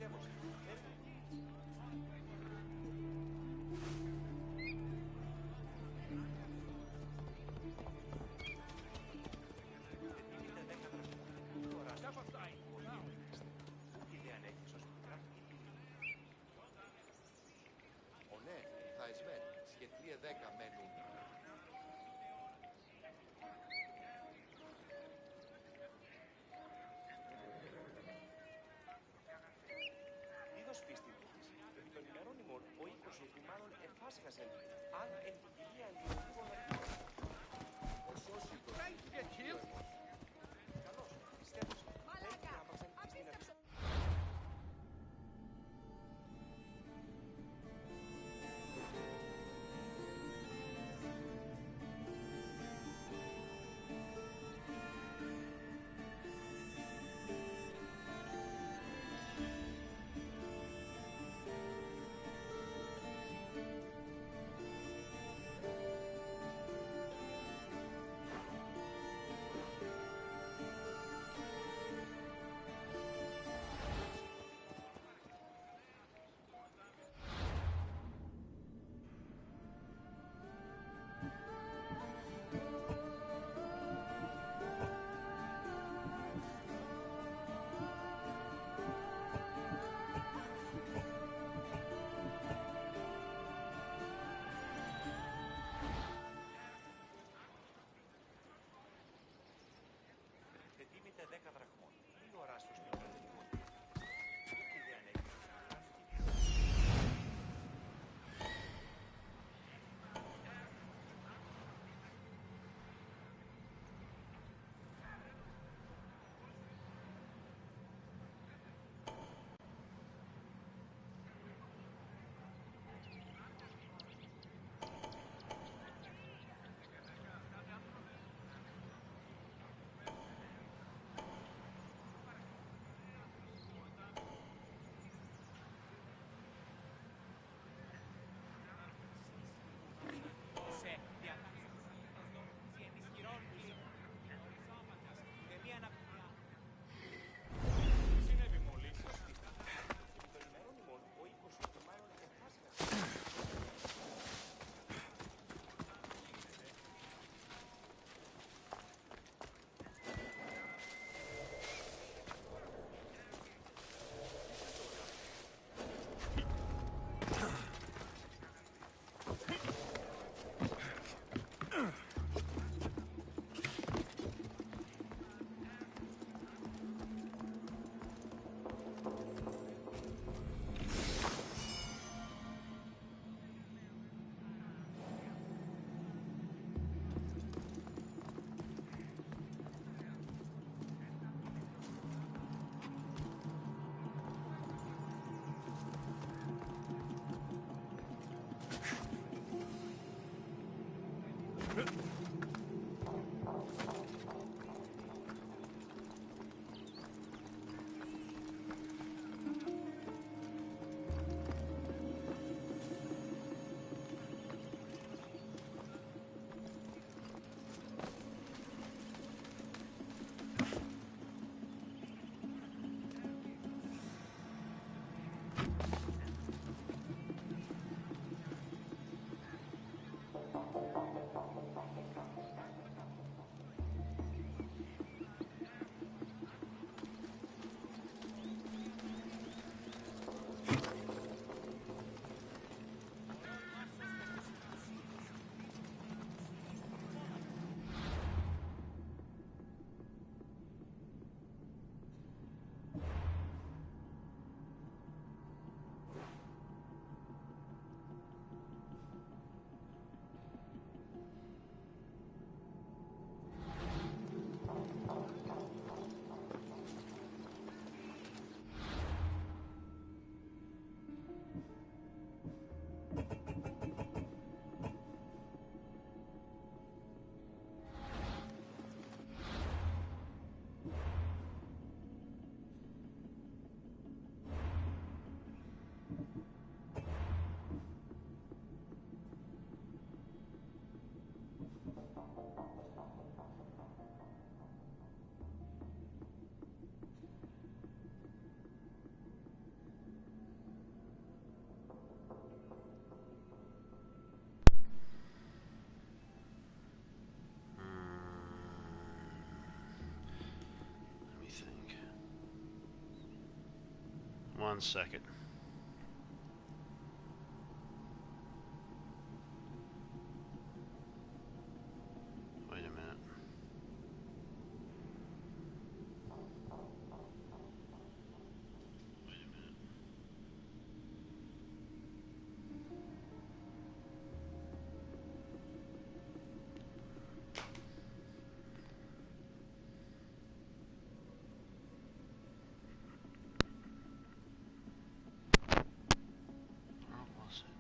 πιστεύω σε αυτό. Ναι, θα εσμέν. Σχετλίε 10 μένουν. Είδος πίστη τούτης, επί των ημερών ημών, ο οίκος που μάλλον εφάσχασεν, αν εν την κοιλία λιωδίβων αρχών. Ο σώσιτος του Καλώς, πιστεύω σε. Μαλάκα! Απίστευτο! 1 second. Wait a minute. Where was it?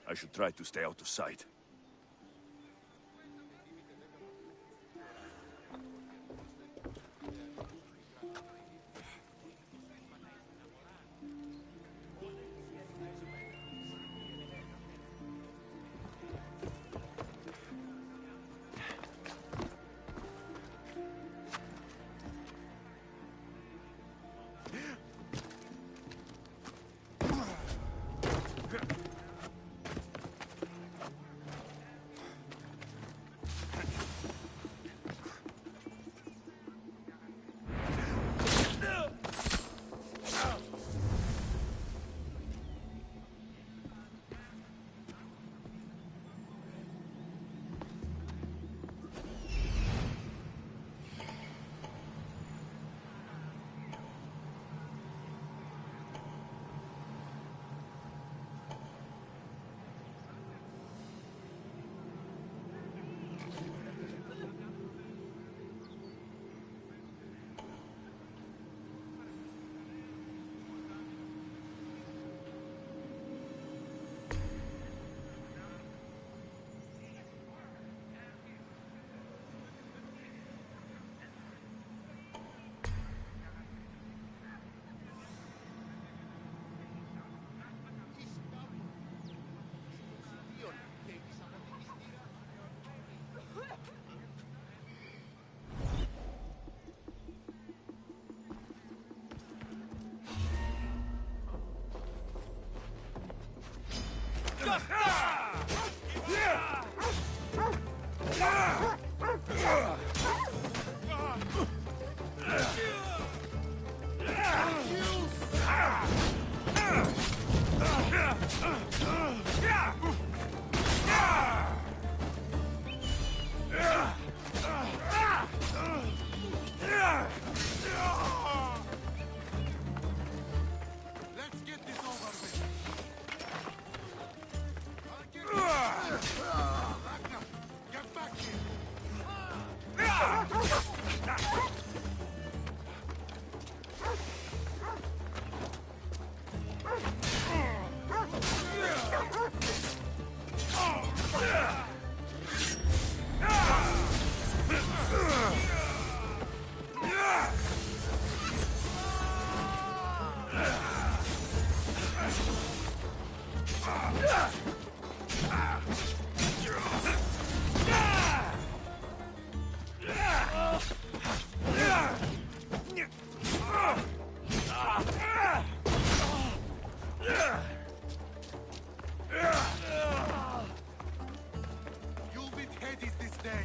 I should try to stay out of sight. Let's get this over with. Ragnar, get back here. You'll beat Hades this day.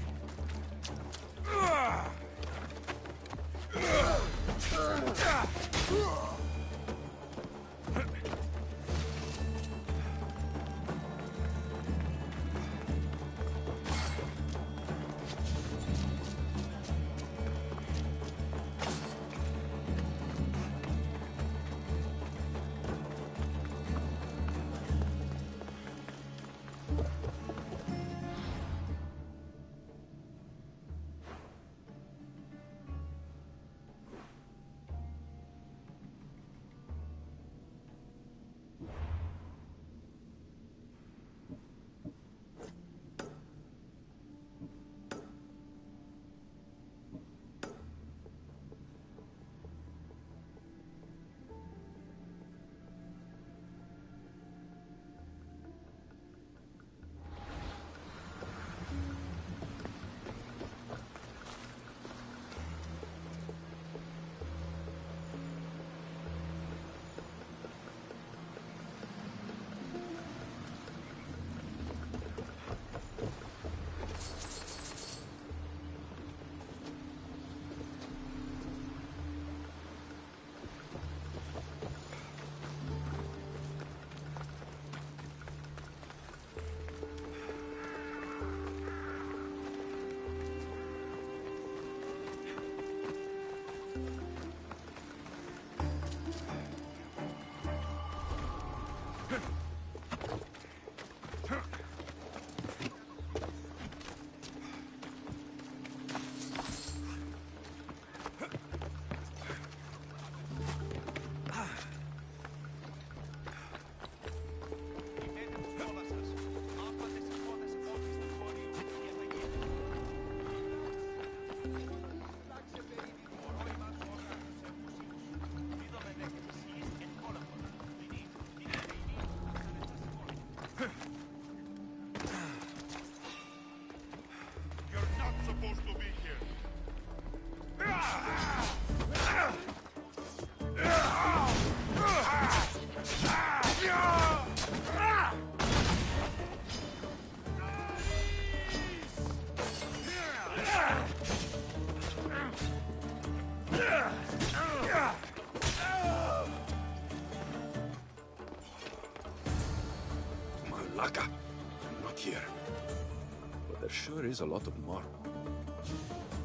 There sure is a lot of marble.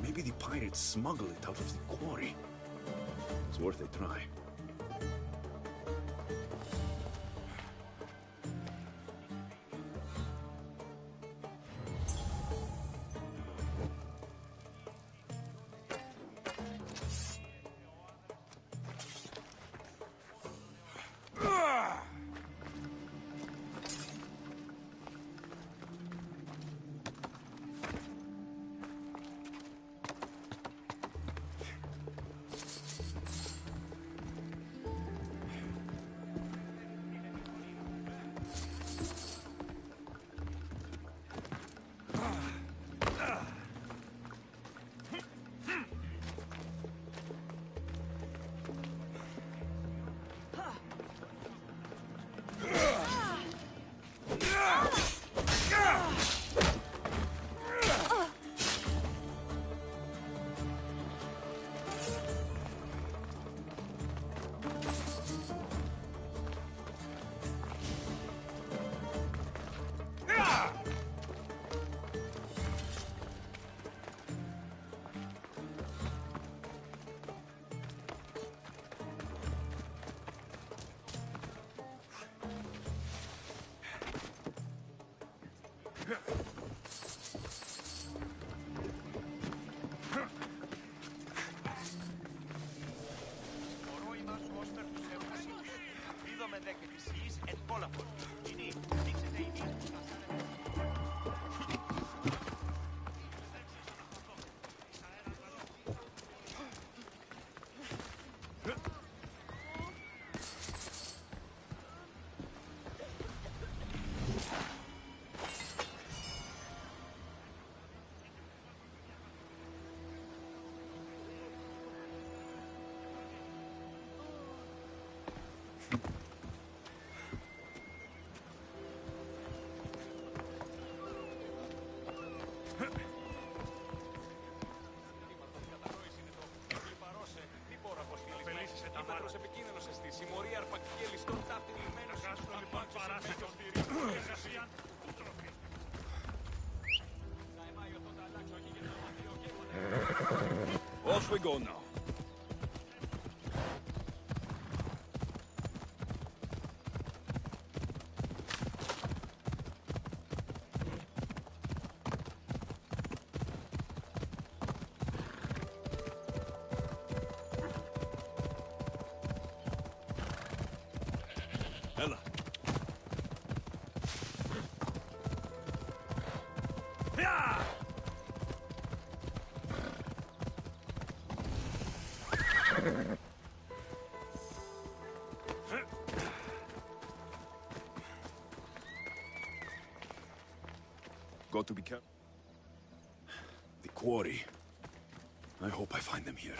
Maybe the pirates smuggle it out of the quarry. It's worth a try. Off we go now. Ella. Yeah! Got to be careful. The quarry. I hope I find them here.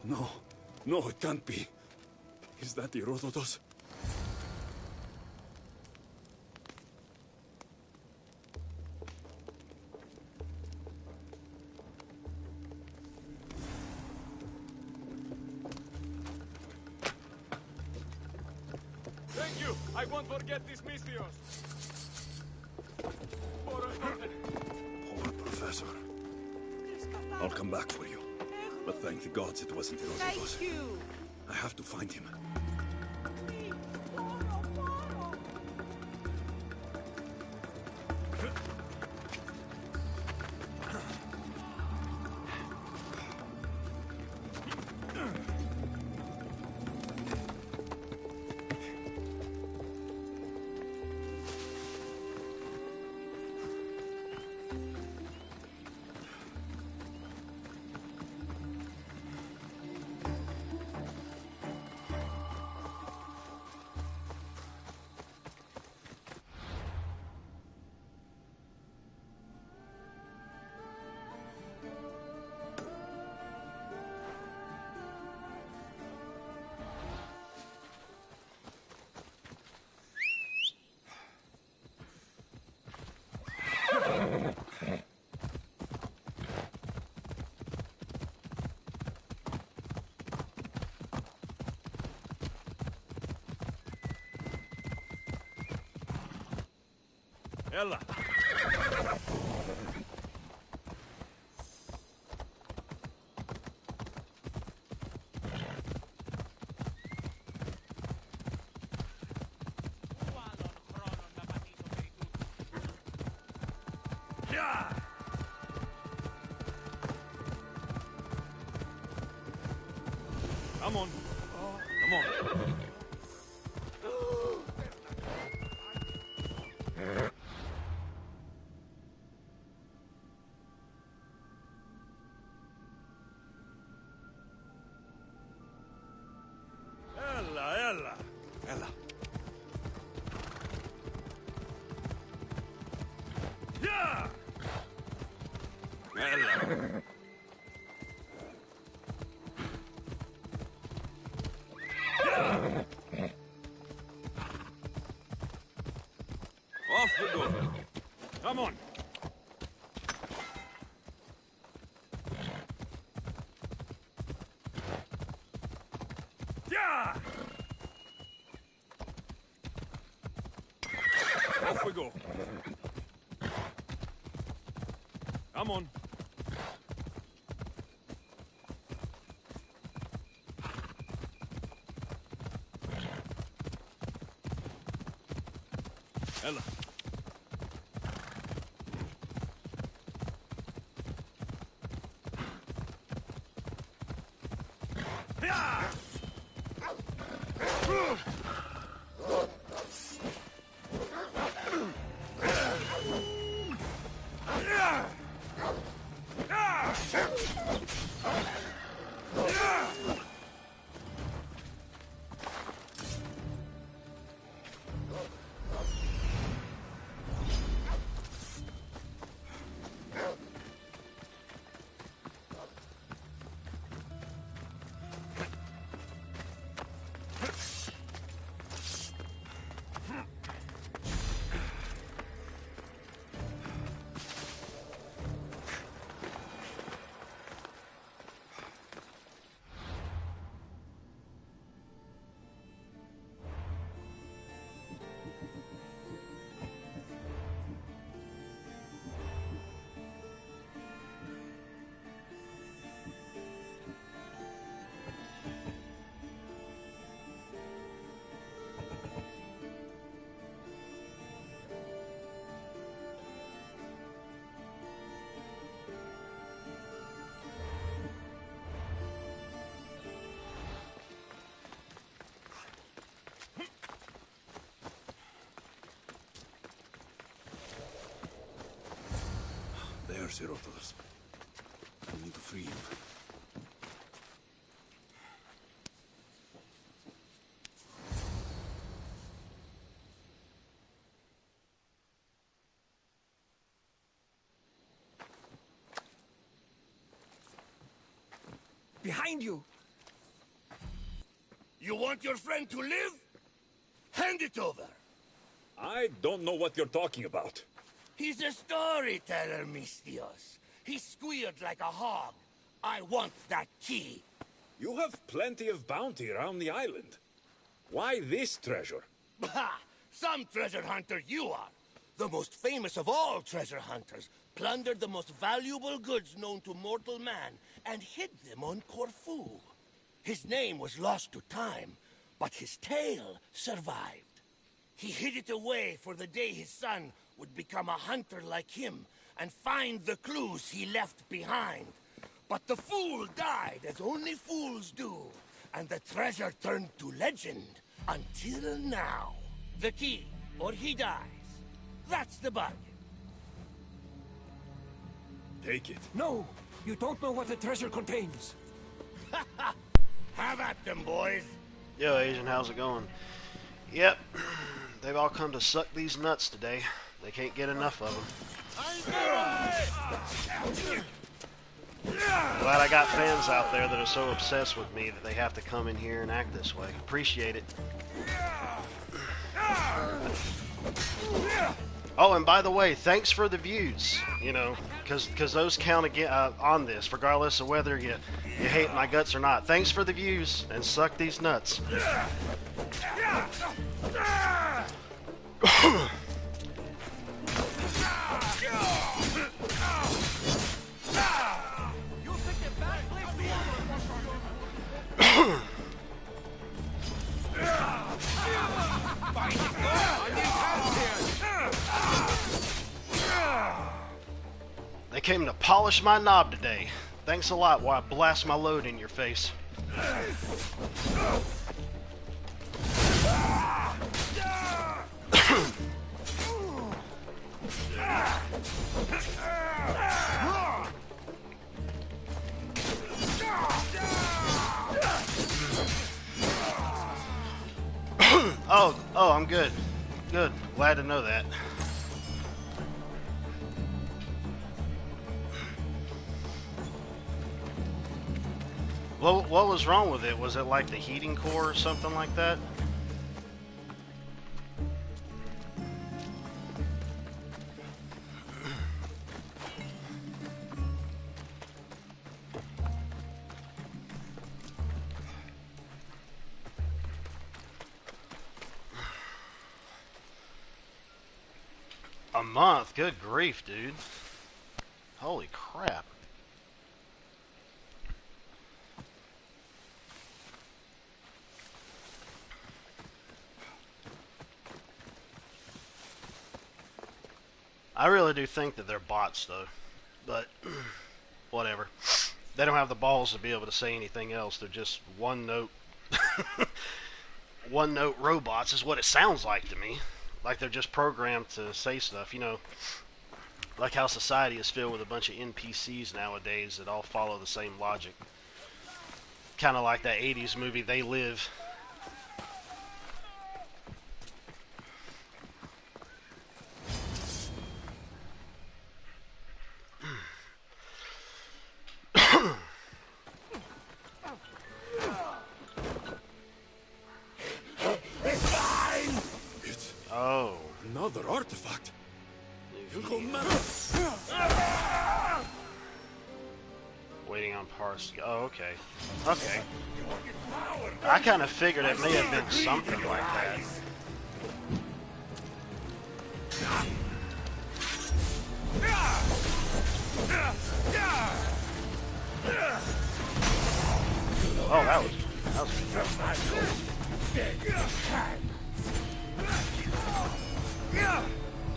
No. No, it can't be. Is that Herodotus? Thank you. I won't forget these Misthios. Poor Professor. I'll come back for you. But thank the gods it wasn't Herodotus. Thank you. I have to find him. Ella. Come on. Come on. Ella. Ella. Yeah! Ella. Off we go. Come on. Yeah! Off we go. Come on. Ella. Yeah! There's Herodotus. We need to free him. Behind you! You want your friend to live? Hand it over. I don't know what you're talking about. He's a storyteller, Mistios. He squealed like a hog. I want that key. You have plenty of bounty around the island. Why this treasure? Bah! Some treasure hunter you are. The most famous of all treasure hunters plundered the most valuable goods known to mortal man and hid them on Corfu. His name was lost to time, but his tale survived. He hid it away for the day his son would become a hunter like him and find the clues he left behind. But the fool died as only fools do, and the treasure turned to legend until now. The key, or he dies. That's the bargain. Take it. No! You don't know what the treasure contains! Have at them, boys! Yo, Asian, how's it going? Yep, they've all come to suck these nuts today. They can't get enough of them. Glad I got fans out there that are so obsessed with me that they have to come in here and act this way. Appreciate it. Oh, and by the way, thanks for the views, you know, because those count again on this, regardless of whether you hate my guts or not. Thanks for the views, and suck these nuts. They came to polish my knob today. Thanks a lot while I blast my load in your face. Oh, I'm good. Good. Glad to know that. What was wrong with it? Was it like the heating core or something like that? A month? Good grief, dude. Holy crap. I really do think that they're bots, though. But, whatever. They don't have the balls to be able to say anything else. They're just one-note... one-note robots is what it sounds like to me. Like they're just programmed to say stuff, you know. Like how society is filled with a bunch of NPCs nowadays that all follow the same logic. Kind of like that 80s movie, They Live. Oh. Another artifact. Waiting on parts. Oh, okay. Okay. I kind of figured it may have been something like that. Oh, that was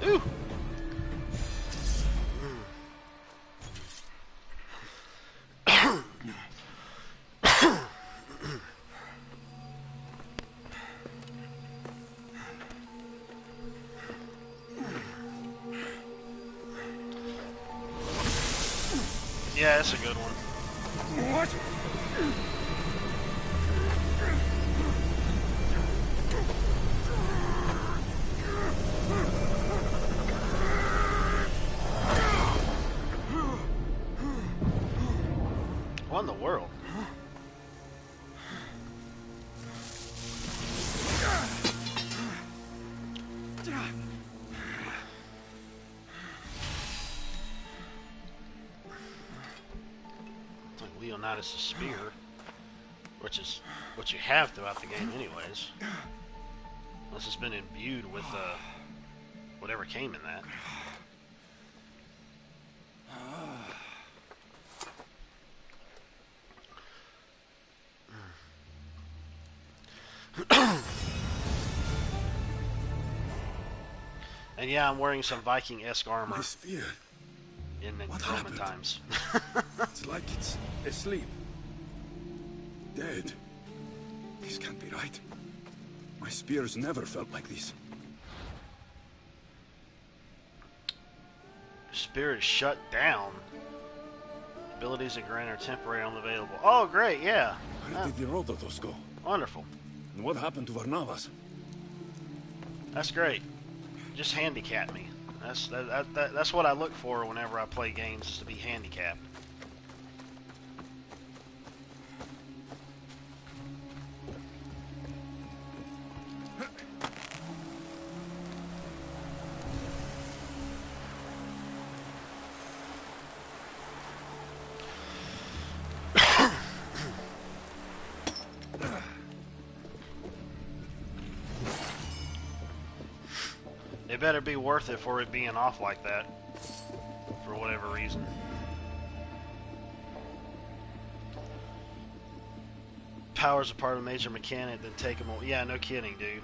Ooh. Yeah, that's a good one. What? What in the world? not as a spear, which is what you have throughout the game anyways. Unless it's been imbued with whatever came in that. And yeah, I'm wearing some Viking-esque armor My spear. in the What Roman happened? times. It's like it's asleep. Dead. This can't be right. My spears never felt like this. Spirit is shut down. Abilities and grant are temporary unavailable. Oh, great, yeah. Where did the Rototos go? Wonderful. And what happened to Varnavas? That's great. Just handicap me. That's what I look for whenever I play games, is to be handicapped. It better be worth it for it being off like that, for whatever reason. Powers a part of a major mechanic, then take them away. Yeah, no kidding, dude.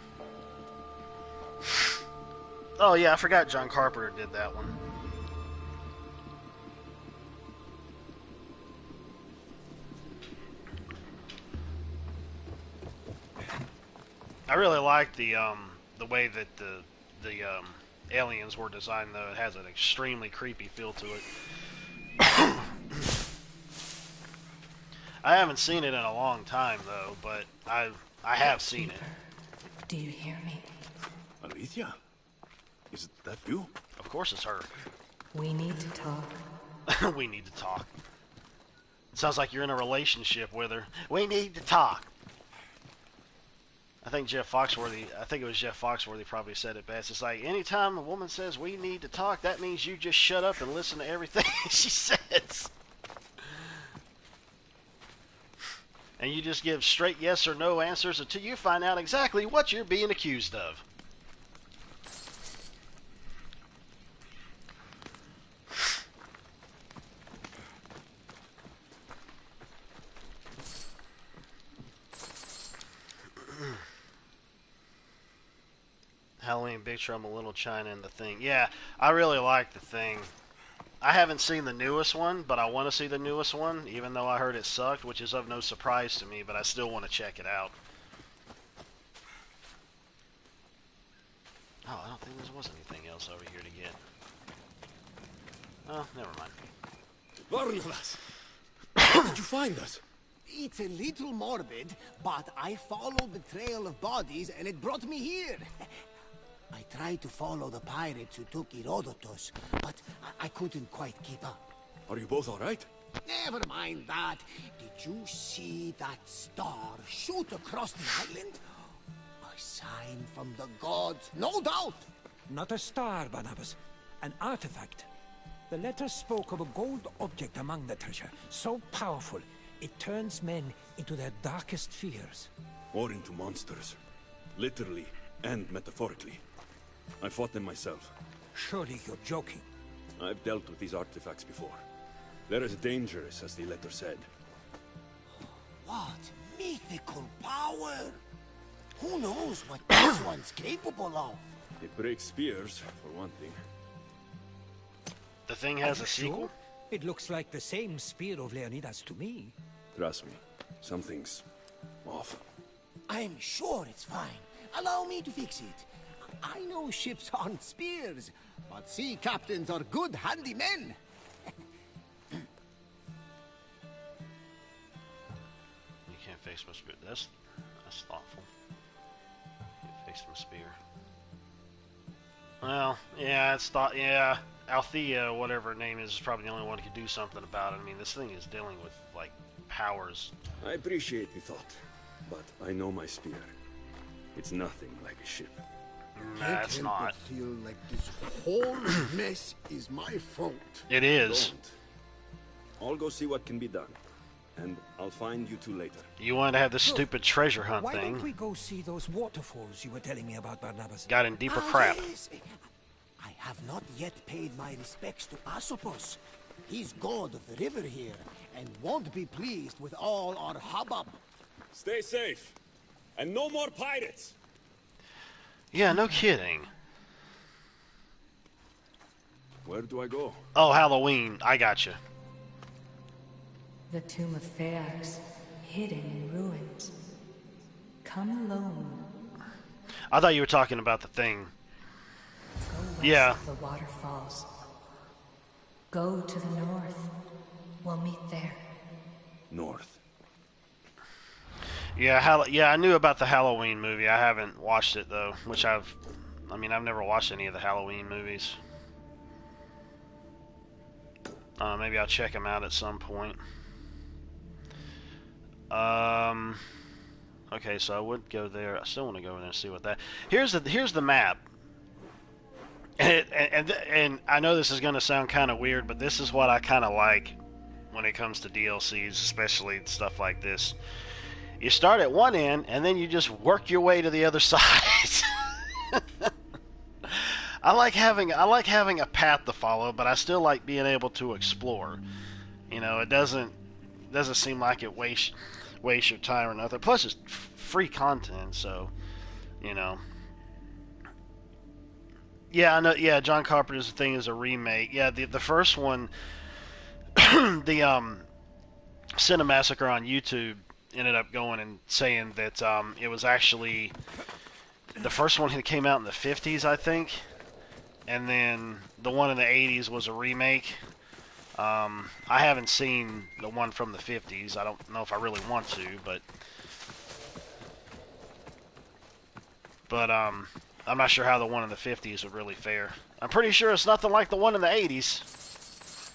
Oh yeah, I forgot John Carpenter did that one. I really like the way that the aliens were designed, though. It has an extremely creepy feel to it. I haven't seen it in a long time, though, but I have seen it. Do you hear me? Alethea? Is that you? Of course it's her. We need to talk. We need to talk. It sounds like you're in a relationship with her. We need to talk. I think Jeff Foxworthy, probably said it best. It's like, anytime a woman says we need to talk, that means you just shut up and listen to everything she says. And you just give straight yes or no answers until you find out exactly what you're being accused of. Halloween, Big Trouble, Little China, and The Thing. Yeah, I really like The Thing. I haven't seen the newest one, but I want to see the newest one, even though I heard it sucked, which is of no surprise to me, but I still want to check it out. Oh, I don't think there was anything else over here to get. Oh, never mind. Varnavas! How did you find us? It's a little morbid, but I followed the trail of bodies and it brought me here. I tried to follow the pirates who took Herodotus, but I couldn't quite keep up. Are you both all right? Never mind that. Did you see that star shoot across the island? A sign from the gods, no doubt. Not a star, Barnabas. An artifact. The letter spoke of a gold object among the treasure, so powerful it turns men into their darkest fears. Or into monsters. Literally and metaphorically. I fought them myself. Surely you're joking. I've dealt with these artifacts before. They're as dangerous as the letter said. What mythical power! Who knows what this one's capable of? It breaks spears, for one thing. The Thing has a sequel? Sure? It looks like the same spear of Leonidas to me. Trust me, something's off. I'm sure it's fine. Allow me to fix it. I know ships aren't spears, but sea captains are good handymen. You can't fix my spear. That's thoughtful. You fix my spear. Well, yeah, Althea, whatever her name is probably the only one who could do something about it. I mean, this thing is dealing with, like, powers. I appreciate the thought, but I know my spear. It's nothing like a ship. Nah, it's not. Feel like this whole mess is my fault. It is. Don't. I'll go see what can be done. and I'll find you two later. You wanted to have this Look, stupid treasure hunt Why thing. don't we go see those waterfalls you were telling me about, Barnabas? Got in deeper crap. Yes. I have not yet paid my respects to Asopos. He's god of the river here, and won't be pleased with all our hubbub. Stay safe. And no more pirates. Yeah, no kidding. Where do I go? Oh, Halloween. I gotcha. The tomb of Phaeax, hidden in ruins. Come alone. I thought you were talking about the thing. Go west Yeah. of the waterfalls. Go to the north. We'll meet there. North. Yeah, I knew about the Halloween movie. I haven't watched it though, which I've never watched any of the Halloween movies. Maybe I'll check them out at some point. Okay, so I would go there. I still want to go over there and see what that. Here's the map. And I know this is going to sound kind of weird, but this is what I kind of like when it comes to DLCs, especially stuff like this. You start at one end, and then you just work your way to the other side. I like having a path to follow, but I still like being able to explore. You know, it doesn't seem like it wastes your time or nothing. Plus, it's free content, so you know. Yeah, I know. Yeah, John Carpenter's thing is a remake. Yeah, the first one, the Cinemassacre on YouTube ended up going and saying that it was actually the first one that came out in the 50s, I think, and then the one in the 80s was a remake. I haven't seen the one from the 50s. I don't know if I really want to, but I'm not sure how the one in the 50s would really fare. I'm pretty sure it's nothing like the one in the 80s.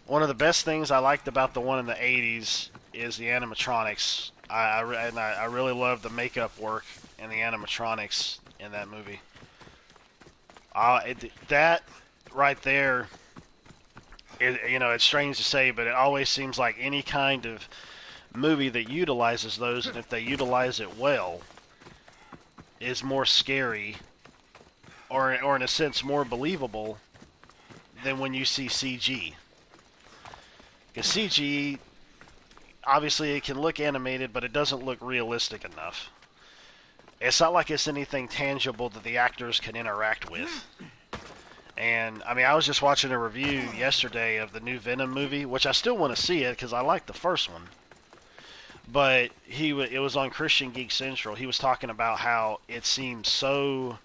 One of the best things I liked about the one in the 80s is the animatronics. I really love the makeup work and the animatronics in that movie. That right there, it's strange to say, but it always seems like any kind of movie that utilizes those, and if they utilize it well, is more scary, or in a sense more believable than when you see CG. Because CG, obviously it can look animated, but it doesn't look realistic enough. It's not like it's anything tangible that the actors can interact with. And, I mean, I was just watching a review yesterday of the new Venom movie, which I still want to see it because I like the first one. But it was on Christian Geek Central. He was talking about how it seemed so...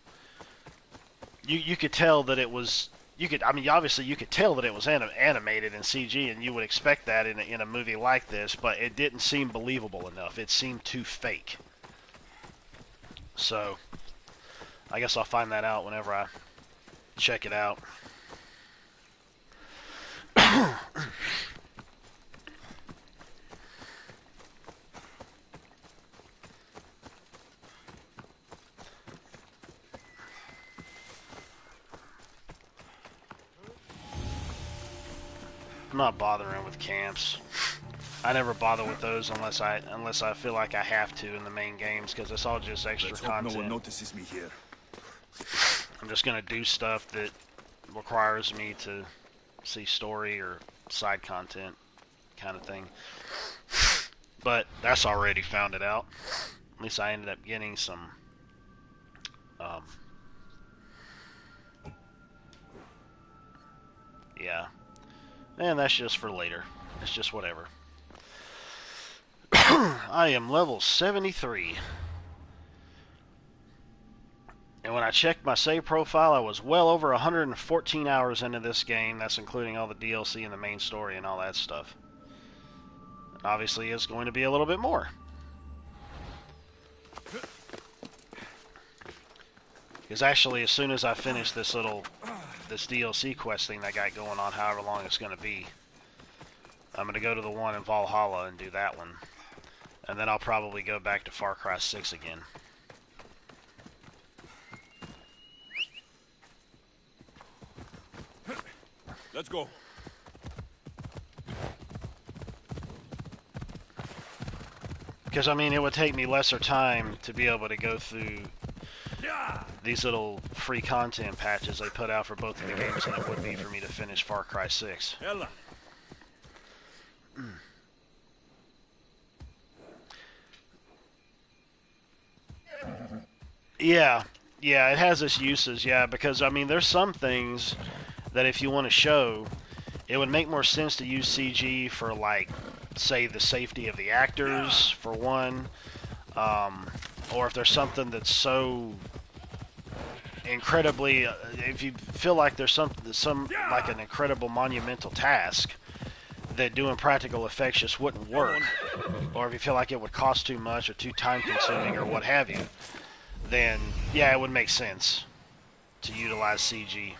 You could tell that it was... obviously you could tell that it was animated in CG, and you would expect that in a movie like this, but it didn't seem believable enough. It seemed too fake. So, I guess I'll find that out whenever I check it out. I'm not bothering with camps. I never bother with those unless I feel like I have to in the main games, because it's all just extra Let's hope content. no one notices me here. I'm just gonna do stuff that requires me to see story or side content kind of thing. But that's already found it out. At least I ended up getting some yeah. And that's just for later. It's just whatever. I am level 73. And when I checked my save profile, I was well over 114 hours into this game. That's including all the DLC and the main story and all that stuff. Obviously, it's going to be a little bit more. Because actually, as soon as I finish this DLC quest thing I got going on, however long it's going to be, I'm going to go to the one in Valhalla and do that one. And then I'll probably go back to Far Cry 6 again. Let's go. Because, I mean, it would take me lesser time to be able to go through these little free content patches they put out for both of the games than it would be for me to finish Far Cry 6. Ella. Yeah, it has its uses, yeah, because, I mean, there's some things that if you want to show, it would make more sense to use CG for, like, say, the safety of the actors, for one, or if there's something that's so incredibly, if you feel like there's some like an incredible monumental task that doing practical effects just wouldn't work, or if you feel like it would cost too much or too time-consuming or what have you, then, yeah, it would make sense to utilize CG.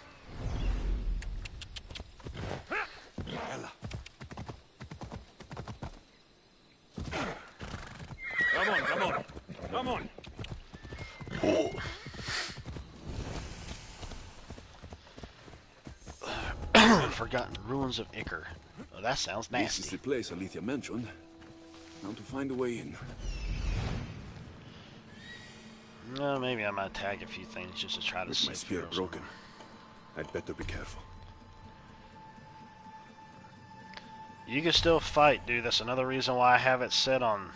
Come on. Forgotten Ruins of Ichor. Oh, that sounds This is nasty. the place Alethea mentioned. Now to find a way in. No, maybe I might tag a few things just to try to With see my if spear there's- broken, I'd better be careful. You can still fight, dude. That's another reason why I have it set on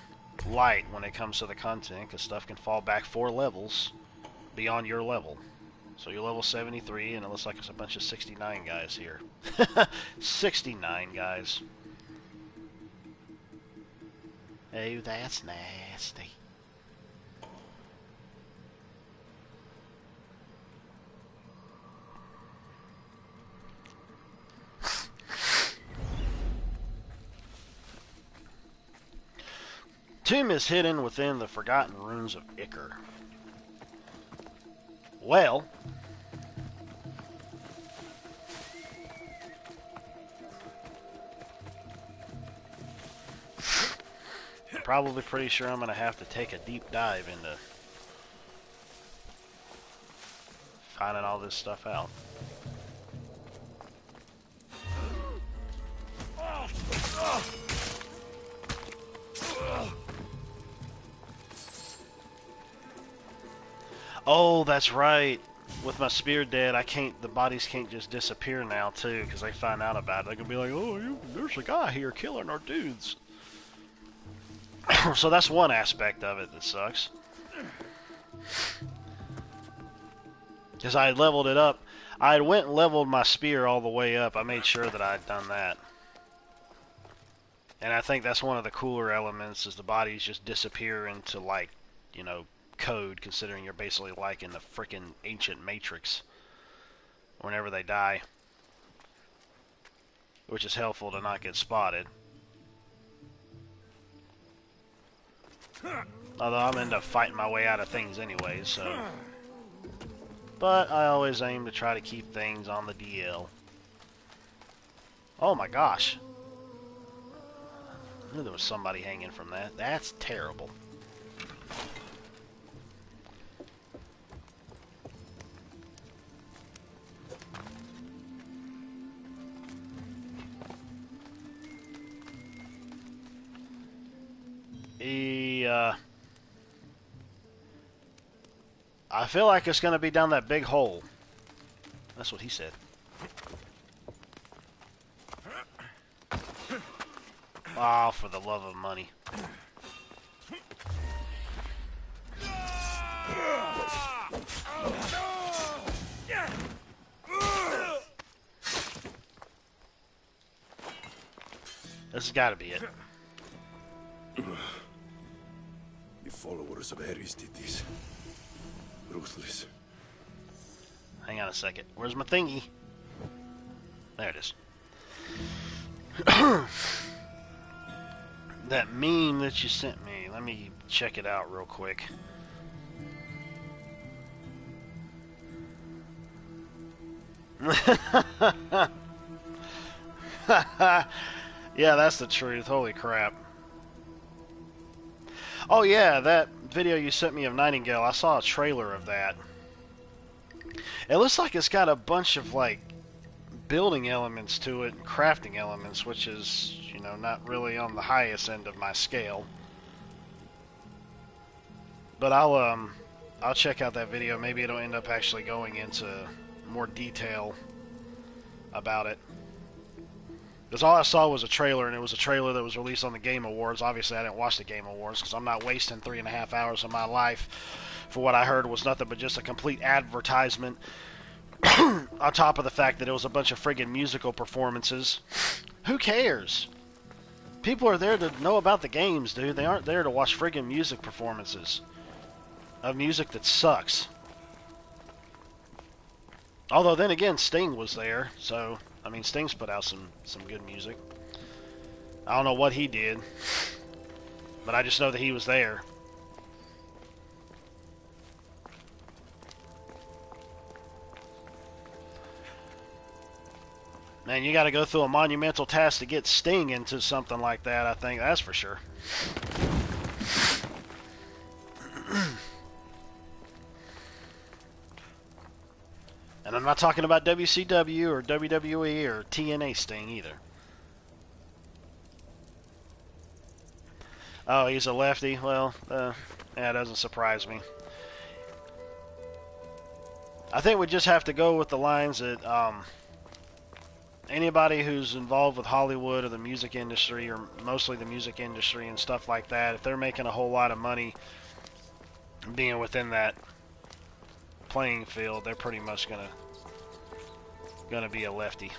light when it comes to the content, because stuff can fall back 4 levels beyond your level. So you're level 73, and it looks like it's a bunch of 69 guys here. 69 guys. Oh, that's nasty. Tomb is hidden within the Forgotten Ruins of Ichor. Well, I'm probably pretty sure I'm going to have to take a deep dive into finding all this stuff out. Oh, that's right. With my spear dead, the bodies can't just disappear now, too, because they find out about it. They're going to be like, oh, there's a guy here killing our dudes. So that's one aspect of it that sucks. Because I had leveled it up. I had went and leveled my spear all the way up. I made sure that I had done that. And I think that's one of the cooler elements, is the bodies just disappear into, like, you know, code, considering you're basically like in the frickin' ancient Matrix whenever they die, which is helpful to not get spotted. Although I'm end up fighting my way out of things anyway, so. But I always aim to try to keep things on the DL. Oh my gosh. I knew there was somebody hanging from that. That's terrible. I feel like it's going to be down that big hole. That's what he said. Oh, for the love of money. This has got to be it. The followers of Ares did this. Ruthless. Hang on a second. Where's my thingy? There it is. That meme that you sent me. Let me check it out real quick. Yeah, that's the truth. Holy crap. Oh yeah, that video you sent me of Nightingale, I saw a trailer of that. It looks like it's got a bunch of, like, building elements to it and crafting elements, which is, you know, not really on the highest end of my scale. But I'll check out that video. Maybe it'll end up actually going into more detail about it. Because all I saw was a trailer, and it was a trailer that was released on the Game Awards. Obviously, I didn't watch the Game Awards because I'm not wasting 3.5 hours of my life for what I heard was nothing but just a complete advertisement. On top of the fact that it was a bunch of friggin' musical performances. Who cares? People are there to know about the games, dude. They aren't there to watch friggin' music performances of music that sucks. Although then again, Sting was there, so I mean, Sting's put out some good music. I don't know what he did, but I just know that he was there. Man, you got to go through a monumental task to get Sting into something like that, I think. That's for sure. And I'm not talking about WCW or WWE or TNA Sting either. Oh, he's a lefty? Well, yeah, it doesn't surprise me. I think we just have to go with the lines that anybody who's involved with Hollywood or the music industry, or mostly the music industry and stuff like that, if they're making a whole lot of money being within that playing field, they're pretty much gonna be a lefty.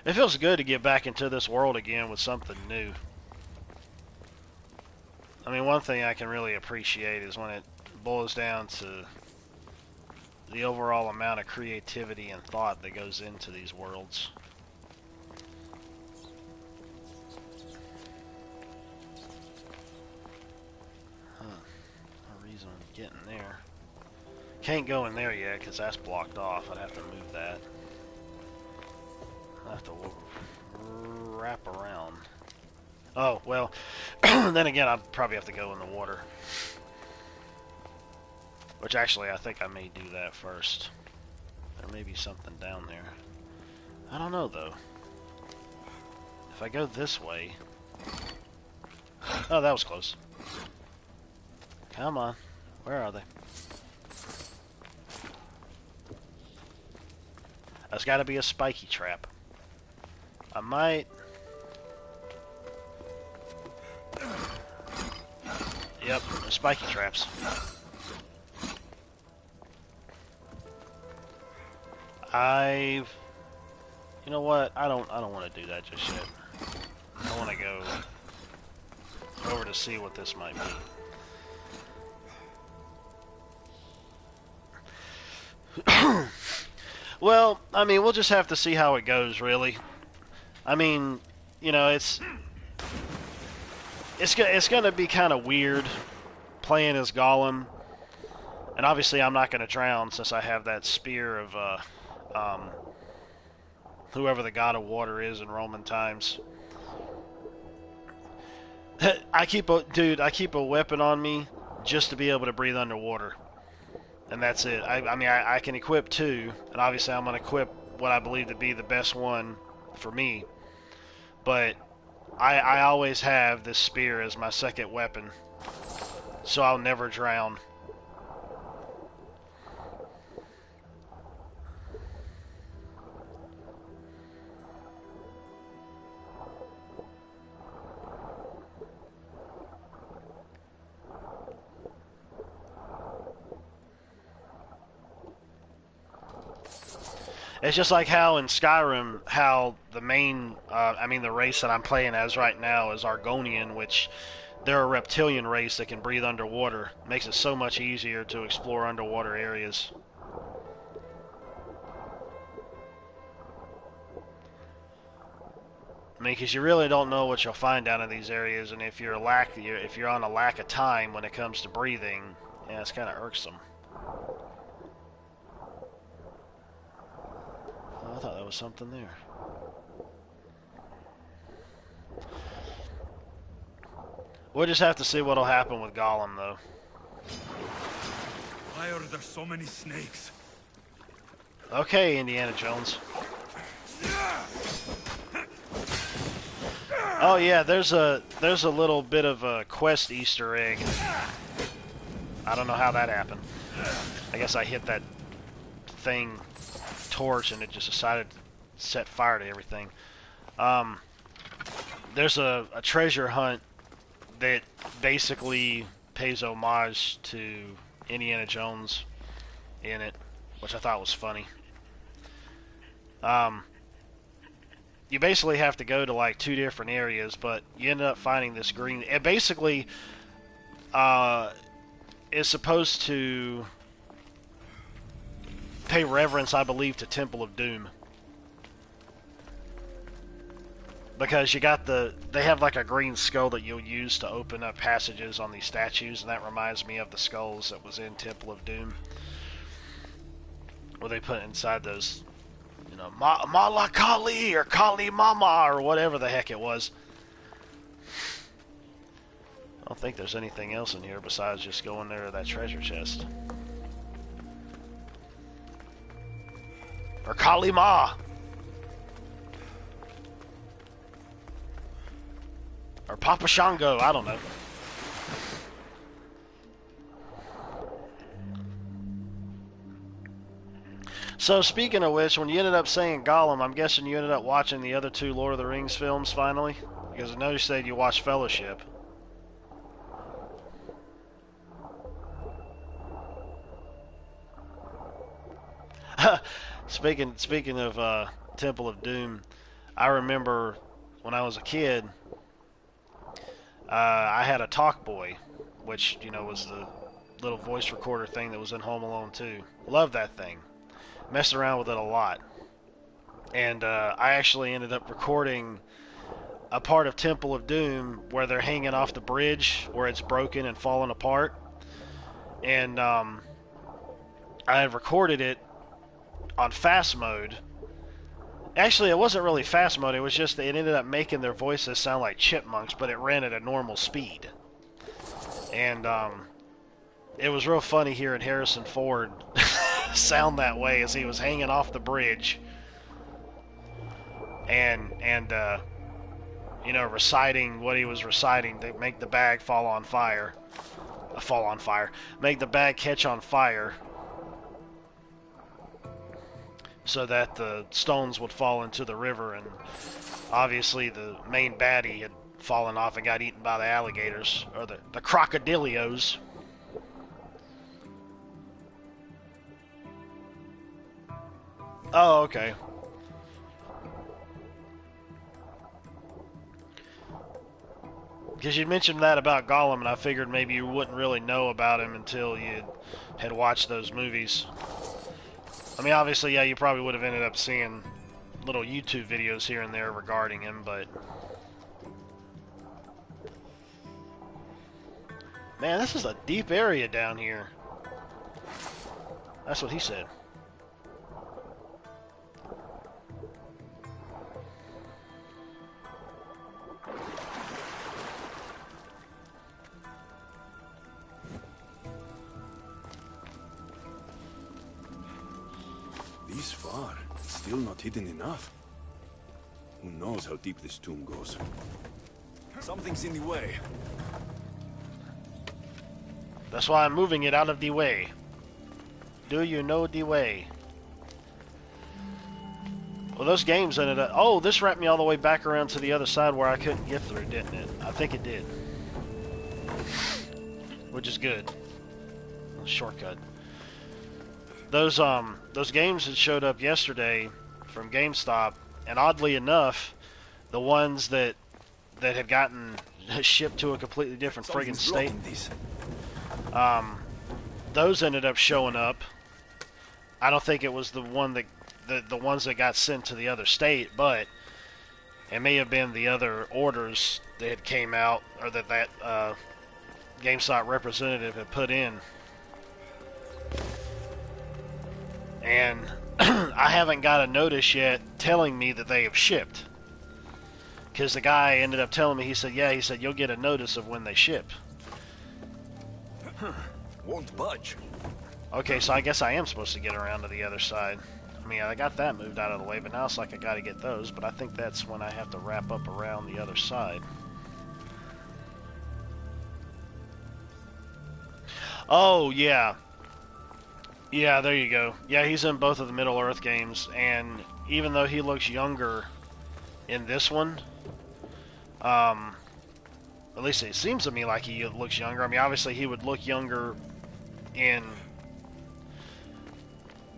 It feels good to get back into this world again with something new. I mean, one thing I can really appreciate is when it boils down to the overall amount of creativity and thought that goes into these worlds. Getting there. Can't go in there yet because that's blocked off. I'd have to move that. I'd have to wrap around. Oh, well, then again, I'd probably have to go in the water. Which actually, I think I may do that first. There may be something down there. I don't know, though. If I go this way... Oh, that was close. Come on. Where are they? That's got to be a spiky trap. I might... Yep, spiky traps. You know what? I don't want to do that just yet. I want to go over to see what this might be. Well, I mean, we'll just have to see how it goes, really. I mean, you know, it's going to be kind of weird playing as Gollum. And obviously I'm not going to drown since I have that spear of whoever the god of water is in Roman times. I keep a weapon on me just to be able to breathe underwater. And that's it. I mean, I can equip two, and obviously I'm going to equip what I believe to be the best one for me. But I always have this spear as my second weapon, so I'll never drown. It's just like how in Skyrim, how the main, the race that I'm playing as right now is Argonian, which they're a reptilian race that can breathe underwater. It makes it so much easier to explore underwater areas. I mean, because you really don't know what you'll find down in these areas, and if you're on a lack of time when it comes to breathing, yeah, it's kind of irksome. I thought there was something there. We'll just have to see what'll happen with Gollum, though. Why are there so many snakes? Okay, Indiana Jones. Oh yeah, there's a little bit of a quest Easter egg. I don't know how that happened. I guess I hit that thing torch and it just decided to set fire to everything. There's a treasure hunt that basically pays homage to Indiana Jones in it, which I thought was funny. You basically have to go to like 2 different areas, but you end up finding this green. It basically is supposed to pay reverence, I believe, to Temple of Doom. Because you got they have like a green skull that you'll use to open up passages on these statues, and that reminds me of the skulls that was in Temple of Doom. Where they put inside those, you know, Mala Kali or Kali Mama or whatever the heck it was. I don't think there's anything else in here besides just going there to that treasure chest. Or Kali Ma. Or Papa Shango, I don't know. So, speaking of which, when you ended up saying Gollum, I'm guessing you ended up watching the other 2 Lord of the Rings films finally? Because I know you said you watched Fellowship. Speaking of Temple of Doom, I remember when I was a kid, I had a Talkboy, which, you know, was the little voice recorder thing that was in Home Alone 2. Loved that thing. Messed around with it a lot. And I actually ended up recording a part of Temple of Doom where they're hanging off the bridge where it's broken and falling apart. And I had recorded it on fast mode. Actually, it wasn't really fast mode. It was just that it ended up making their voices sound like chipmunks, but it ran at a normal speed. And it was real funny hearing Harrison Ford sound that way as he was hanging off the bridge and you know, reciting what he was reciting to make the bag make the bag catch on fire so that the stones would fall into the river. And obviously the main baddie had fallen off and got eaten by the alligators, or the crocodilios. Oh, okay. Because you mentioned that about Gollum, and I figured maybe you wouldn't really know about him until you had watched those movies. I mean, obviously, yeah, you probably would have ended up seeing little YouTube videos here and there regarding him, but... Man, this is a deep area down here. That's what he said. This far, it's still not hidden enough. Who knows how deep this tomb goes? Something's in the way. That's why I'm moving it out of the way. Do you know the way? Well, those games ended up... Oh, this wrapped me all the way back around to the other side where I couldn't get through, didn't it? I think it did. Which is good. A shortcut. Those games that showed up yesterday from GameStop, and oddly enough, the ones that had gotten shipped to a completely different friggin' state, those ended up showing up. I don't think it was the one that the ones that got sent to the other state, but it may have been the other orders that had came out, or that GameStop representative had put in. And I haven't got a notice yet telling me that they have shipped. Because the guy ended up telling me, he said, you'll get a notice of when they ship. Won't budge. Okay, so I guess I am supposed to get around to the other side. I mean, I got that moved out of the way, but now it's like I gotta get those, but I think that's when I have to wrap up around the other side. Oh, yeah. Yeah, there you go. Yeah, he's in both of the Middle-earth games, and even though he looks younger in this one, at least it seems to me like he looks younger. I mean, obviously he would look younger in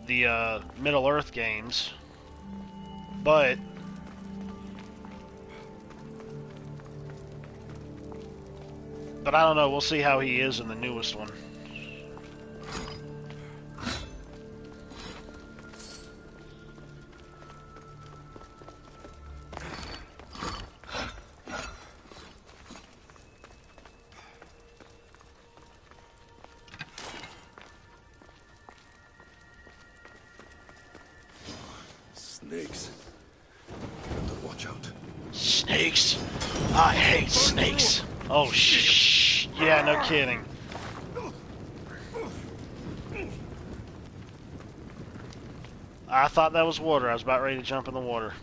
the Middle-earth games, but I don't know. We'll see how he is in the newest one. Snakes. Better watch out. Snakes? I hate snakes. Oh, shh. Yeah, no kidding. I thought that was water. I was about ready to jump in the water.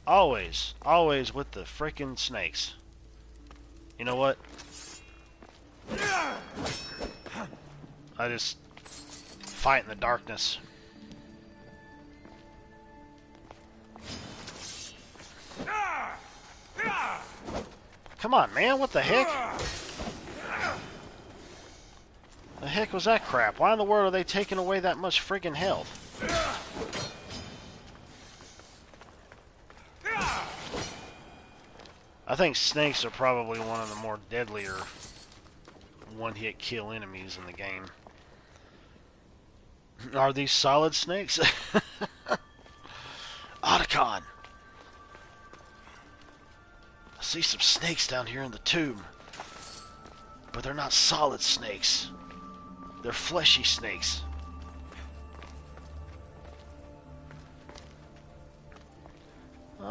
Always with the freaking snakes. You know what? I just fight in the darkness. Come on, man, what the heck? The heck was that crap? Why in the world are they taking away that much freaking health? I think snakes are probably one of the more deadlier one-hit kill enemies in the game. Are these solid snakes? Otacon! I see some snakes down here in the tomb. But they're not solid snakes. They're fleshy snakes. I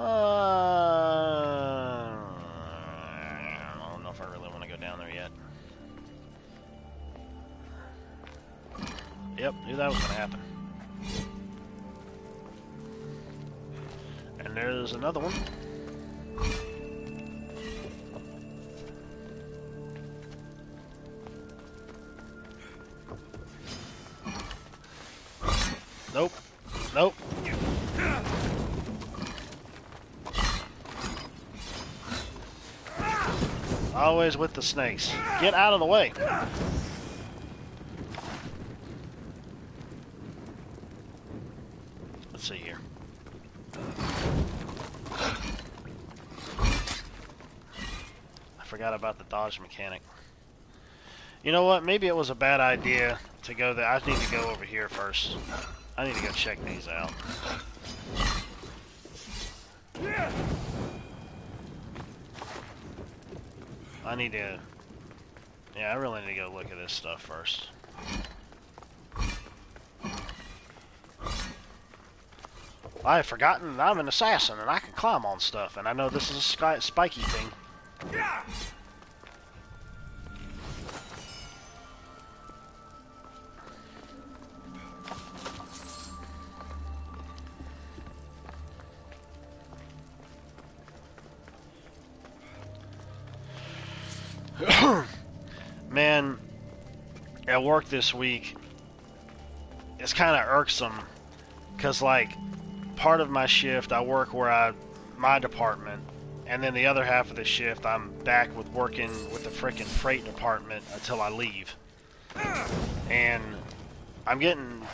don't know if I really want to go down there yet. Yep, knew that was going to happen. And there's another one. Nope. Nope. Always with the snakes. Get out of the way. Let's see here. I forgot about the dodge mechanic. You know what? Maybe it was a bad idea to go there. I need to go over here first. I need to go check these out. I need to... Yeah, I really need to go look at this stuff first. I had forgotten that I'm an assassin and I can climb on stuff, and I know this is a spiky thing. Man, at work this week, it's kind of irksome, because, like, part of my shift, I work where my department, and then the other half of the shift, I'm back with working with the frickin' freight department until I leave. And I'm getting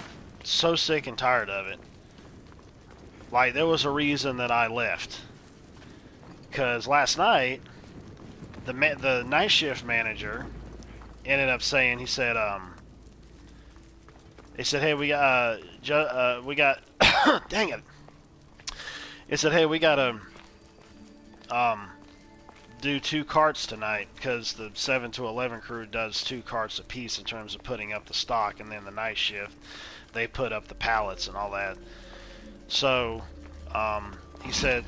so sick and tired of it. Like, there was a reason that I left. Because last night, the night shift manager ended up saying, he said, hey, we got, dang it. He said, hey, we gotta, do 2 carts tonight, because the 7 to 11 crew does 2 carts apiece in terms of putting up the stock, and then the night shift, they put up the pallets and all that. So, he said,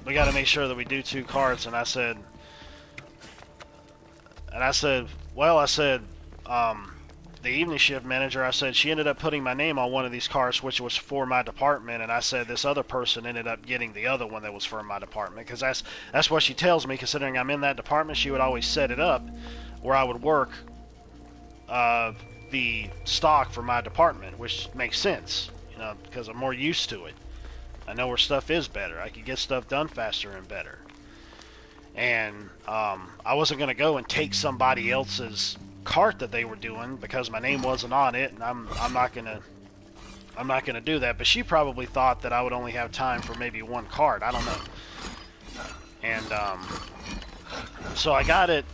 we gotta make sure that we do 2 carts, and I said, well, the evening shift manager, I said she ended up putting my name on one of these carts, which was for my department, and I said this other person ended up getting the other one that was for my department, because that's what she tells me. Considering I'm in that department, she would always set it up where I would work the stock for my department, which makes sense, you know, because I'm more used to it. I know where stuff is better. I can get stuff done faster and better. And I wasn't going to go and take somebody else's cart that they were doing because my name wasn't on it, and I'm not gonna do that. But she probably thought that I would only have time for maybe one cart. I don't know. And so I got it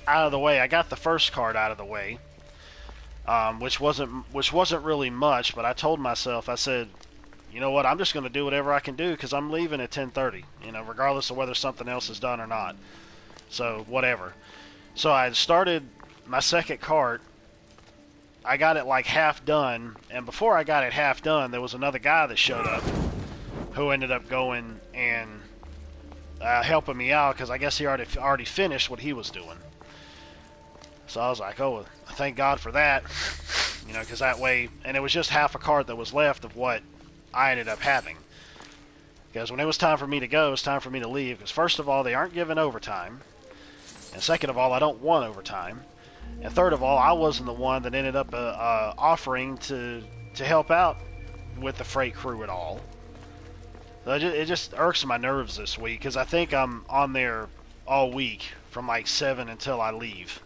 out of the way. I got the first cart out of the way, which wasn't really much. But I told myself, I said, you know what? I'm just gonna do whatever I can do because I'm leaving at 10:30. You know, regardless of whether something else is done or not. So whatever. So I started my second cart. I got it like half done, and before I got it half done, there was another guy that showed up who ended up going and helping me out because I guess he already finished what he was doing. So I was like, oh, thank God for that, you know, because that way, and it was just half a cart that was left of what I ended up having. Because when it was time for me to go, it was time for me to leave. Because first of all, they aren't giving overtime, and second of all, I don't want overtime. And third of all, I wasn't the one that ended up offering to help out with the freight crew at all. So it just irks my nerves this week because I think I'm on there all week from like 7 until I leave,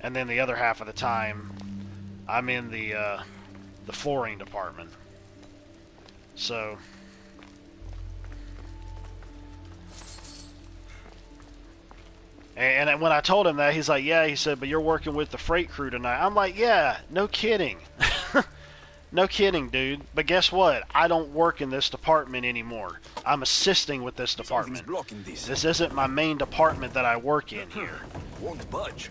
and then the other half of the time I'm in the flooring department. So. And when I told him that, he's like, yeah, he said, but you're working with the freight crew tonight. I'm like, yeah, no kidding. No kidding, dude. But guess what? I don't work in this department anymore. I'm assisting with this department. This isn't my main department that I work in here. Won't budge.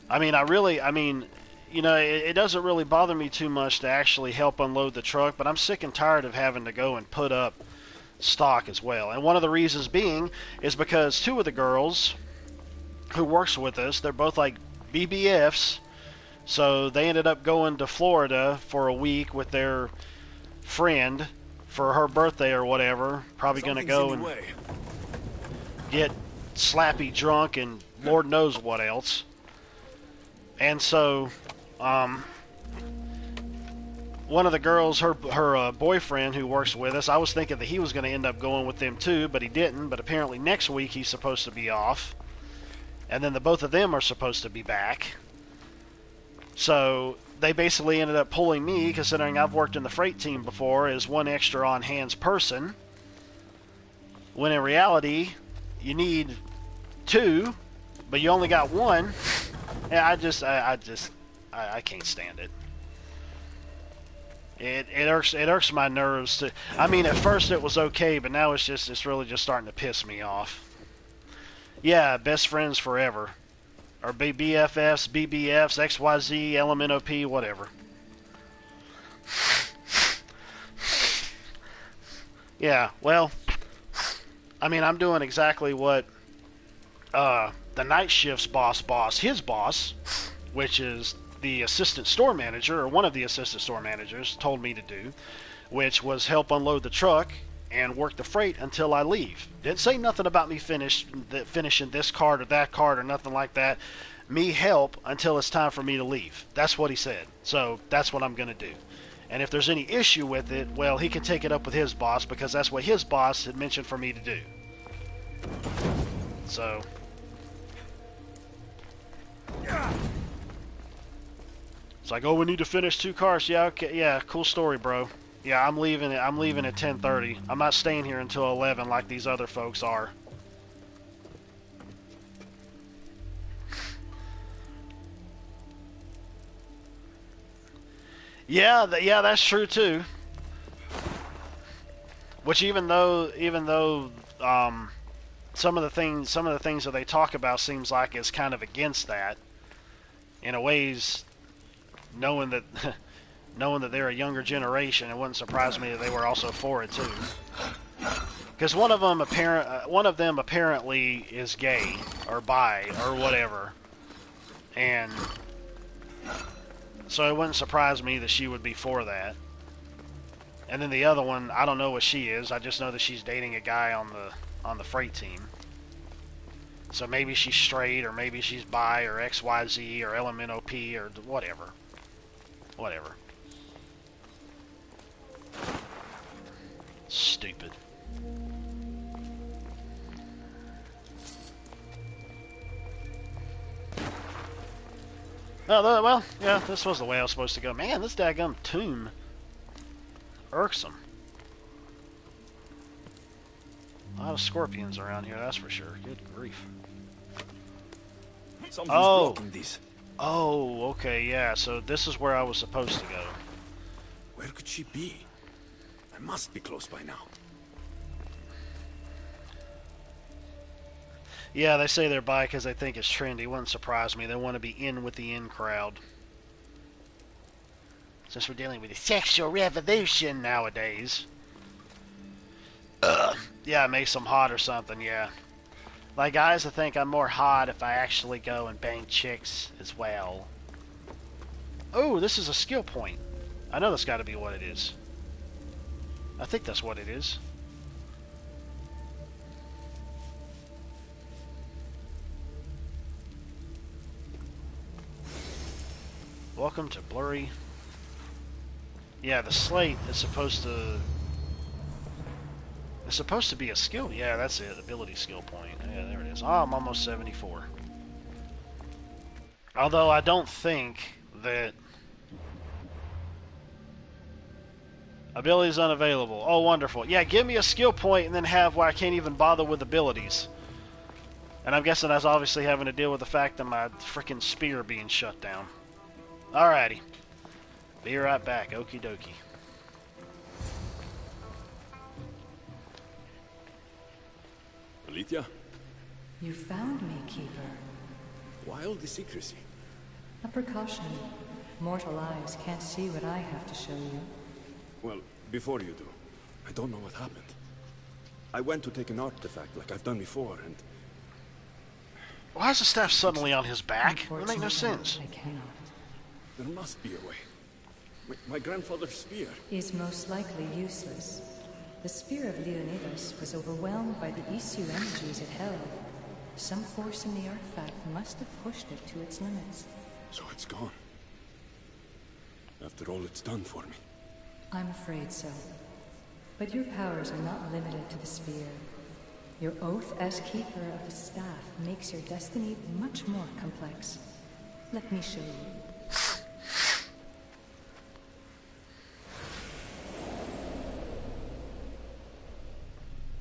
I mean, you know, it doesn't really bother me too much to actually help unload the truck, but I'm sick and tired of having to go and put up stock as well. And one of the reasons being is because two of the girls who works with us, they're both like BBFs, so they ended up going to Florida for a week with their friend for her birthday or whatever. Probably going to go and get slappy drunk and Lord knows what else. And so one of the girls, her boyfriend who works with us, I was thinking that he was going to end up going with them too, but he didn't. But apparently next week he's supposed to be off. And then the both of them are supposed to be back. So they basically ended up pulling me, considering I've worked in the freight team before, as one extra on-hands person. When in reality, you need two, but you only got one. And I can't stand it. It irks my nerves to. I mean, at first it was okay, but now it's really just starting to piss me off. Yeah, best friends forever. Or BFFs, BBFs, XYZ, LMNOP, whatever. Yeah, well, I mean, I'm doing exactly what the night shift's his boss, which is the assistant store manager, or one of the assistant store managers, told me to do, which was help unload the truck and work the freight until I leave. Didn't say nothing about me finishing this cart or that cart or nothing like that. Me help until it's time for me to leave. That's what he said. So that's what I'm going to do. And if there's any issue with it, well, he can take it up with his boss because that's what his boss had mentioned for me to do. So. It's like, oh, we need to finish 2 cars. Yeah, okay, yeah, cool story, bro. Yeah, I'm leaving at 10:30. I'm not staying here until 11 like these other folks are. Yeah, that's true too. Which even though some of the things that they talk about seems like it's kind of against that, in a ways, knowing that they're a younger generation, it wouldn't surprise me that they were also for it too. Because one of them apparently is gay or bi or whatever, and So it wouldn't surprise me that she would be for that. And then the other one, I don't know what she is. I just know that she's dating a guy on the freight team. So maybe she's straight, or maybe she's bi, or XYZ, or LMNOP, or whatever. Whatever. Stupid. Oh, well, yeah, this was the way I was supposed to go. Man, this daggum tomb. Irksome. A lot of scorpions around here, that's for sure. Good grief. Something's Oh. blocking this. Oh, okay, yeah, so this is where I was supposed to go. Where could she be? I must be close by now. Yeah, they say they're bi because they think it's trendy. Wouldn't surprise me. They want to be in with the in crowd. Since we're dealing with a sexual revolution nowadays. Yeah, it makes them hot or something, yeah. Like, guys, I think I'm more hot if I actually go and bang chicks as well. Oh, this is a skill point. I know that's got to be what it is. I think that's what it is. Welcome to Blurry. Yeah, the slate is supposed to... It's supposed to be a skill. Yeah, that's it. Ability skill point. Yeah, there it is. Oh, I'm almost 74. Although I don't think that... Abilities unavailable. Oh, wonderful. Yeah, give me a skill point and then have where I can't even bother with abilities. And I'm guessing that's obviously having to deal with the fact that my freaking spear being shut down. Alrighty. Be right back. Okie dokie. Alethea? You found me, Keeper. Why all the secrecy? A precaution. Mortal eyes can't see what I have to show you. Well, before you do, I don't know what happened. I went to take an artifact like I've done before, and Why is the staff suddenly on his back? It make no Unfortunately, sense. I cannot. there must be a way. My grandfather's spear. Is most likely useless. The spear of Leonidas was overwhelmed by the Isu energies it held. Some force in the artifact must have pushed it to its limits. So it's gone. After all it's done for me. I'm afraid so. But your powers are not limited to the spear. Your oath as keeper of the staff makes your destiny much more complex. Let me show you.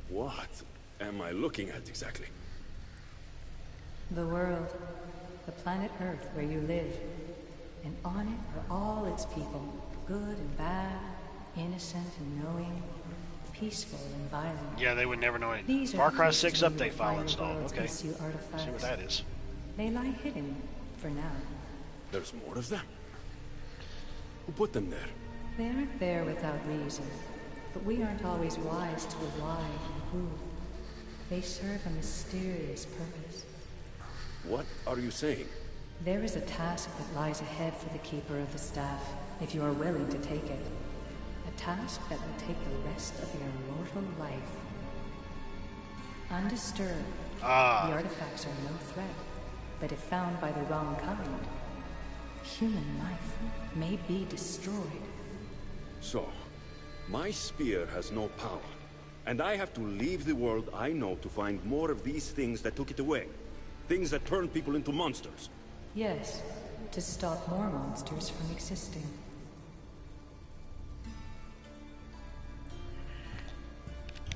What am I looking at exactly? The world, the planet Earth where you live, and on it are all its people, good and bad, innocent and knowing, peaceful and violent. Yeah, they would never know it. These are Far Cry places 6 where you update will file find the installed. world's Okay. Isu artifacts. See what that is. They lie hidden, for now. There's more of them. Who put them there? They aren't there without reason, but we aren't always wise to the why and who. They serve a mysterious purpose. What are you saying? There is a task that lies ahead for the Keeper of the Staff, if you are willing to take it. A task that will take the rest of your mortal life. Undisturbed, the artifacts are no threat, but if found by the wrong kind, human life may be destroyed. So, my spear has no power, and I have to leave the world I know to find more of these things that took it away. Things that turn people into monsters. Yes, to stop more monsters from existing.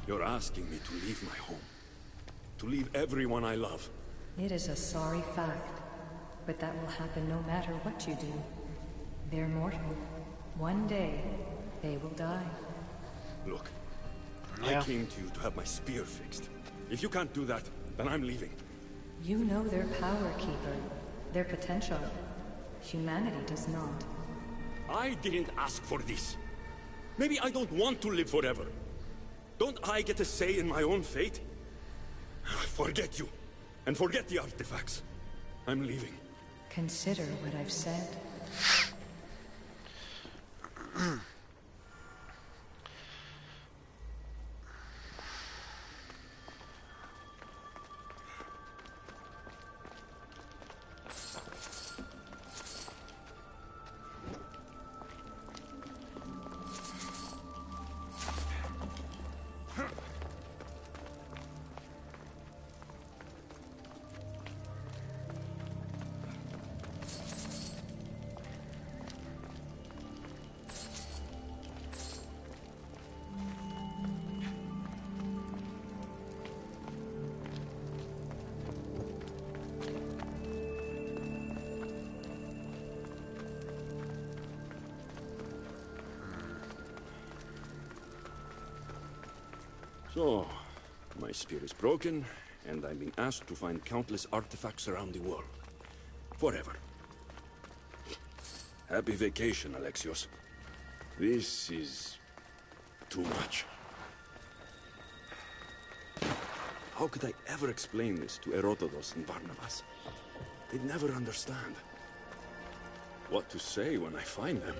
You're asking me to leave my home. To leave everyone I love. It is a sorry fact, but that will happen no matter what you do. They're mortal. One day, they will die. Look, Yeah. I came to you to have my spear fixed. If you can't do that, then I'm leaving. You know their power, Keeper. Their potential. Humanity does not. I didn't ask for this. Maybe I don't want to live forever. Don't I get a say in my own fate? Forget you. And forget the artifacts. I'm leaving. Consider what I've said. So, my spear is broken, and I'm being asked to find countless artifacts around the world. Forever. Happy vacation, Alexios. This is too much. How could I ever explain this to Herodotus and Barnabas? They'd never understand. What to say when I find them?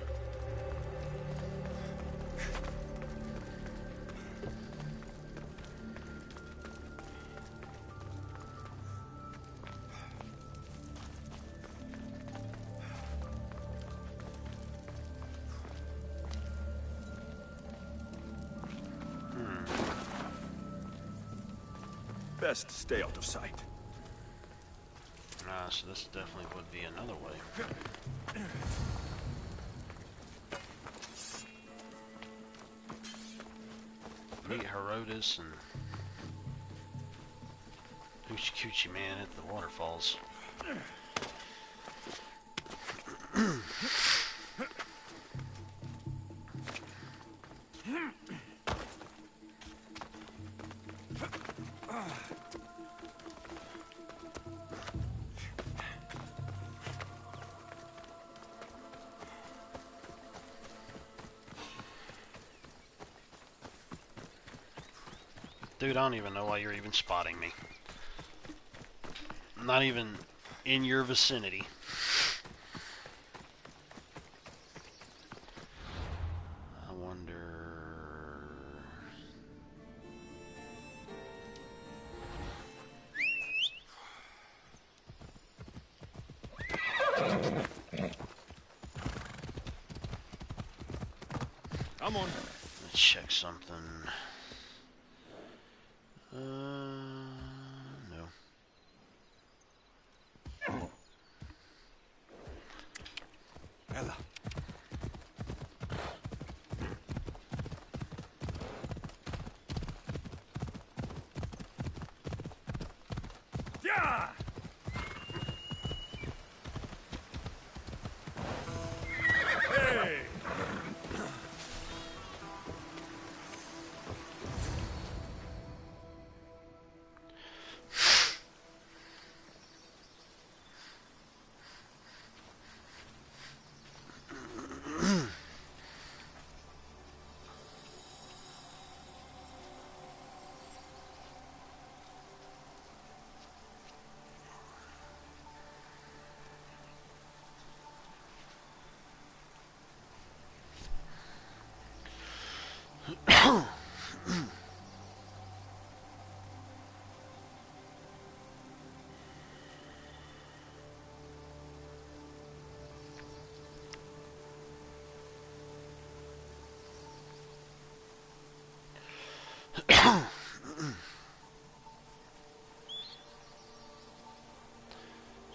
Best stay out of sight. So this definitely would be another way. Meet Herodotus and Hoochie Coochie Man at the waterfalls. Dude, I don't even know why you're even spotting me. I'm not even in your vicinity. I wonder... Come on. Let's check something. No. Ella. Yeah! Hey!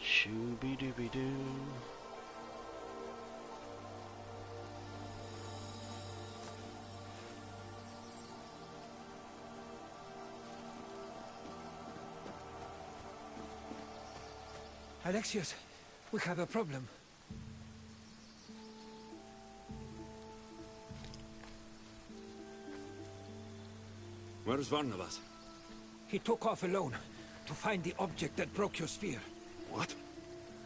Shooby-dooby-doo. Alexios, we have a problem. Where's Barnabas? He took off alone to find the object that broke your spear. What?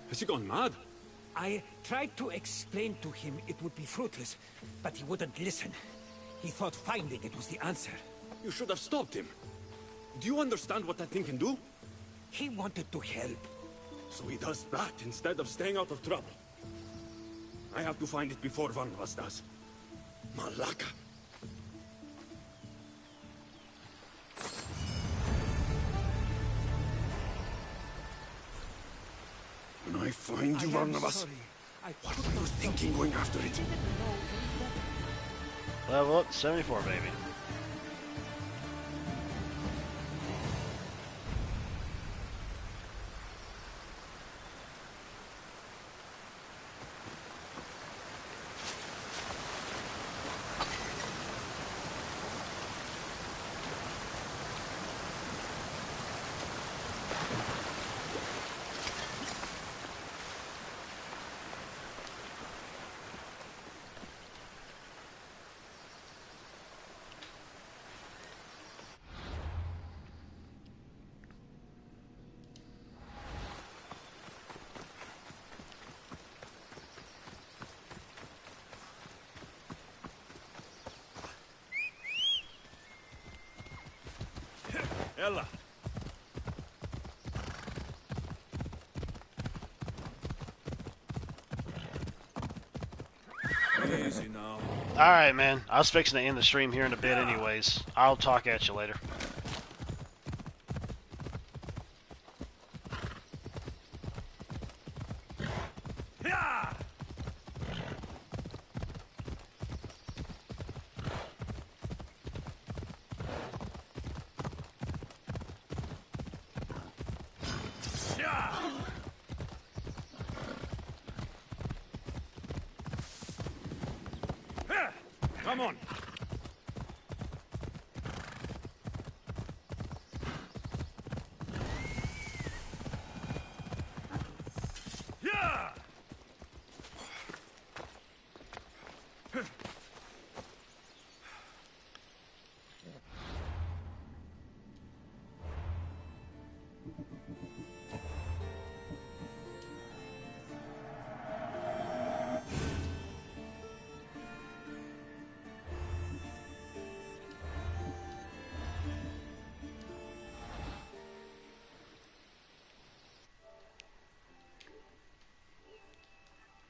Has he gone mad? I tried to explain to him it would be fruitless, but he wouldn't listen. He thought finding it was the answer. You should have stopped him. Do you understand what that thing can do? He wanted to help. So he does that instead of staying out of trouble. I have to find it before Barnabas does. Malaka. When I find you, Barnabas, what were you thinking going after it? Level up, 74, baby. Ella. Easy now. Alright, man. I was fixing to end the stream here in a bit anyways. I'll talk at you later. Come on.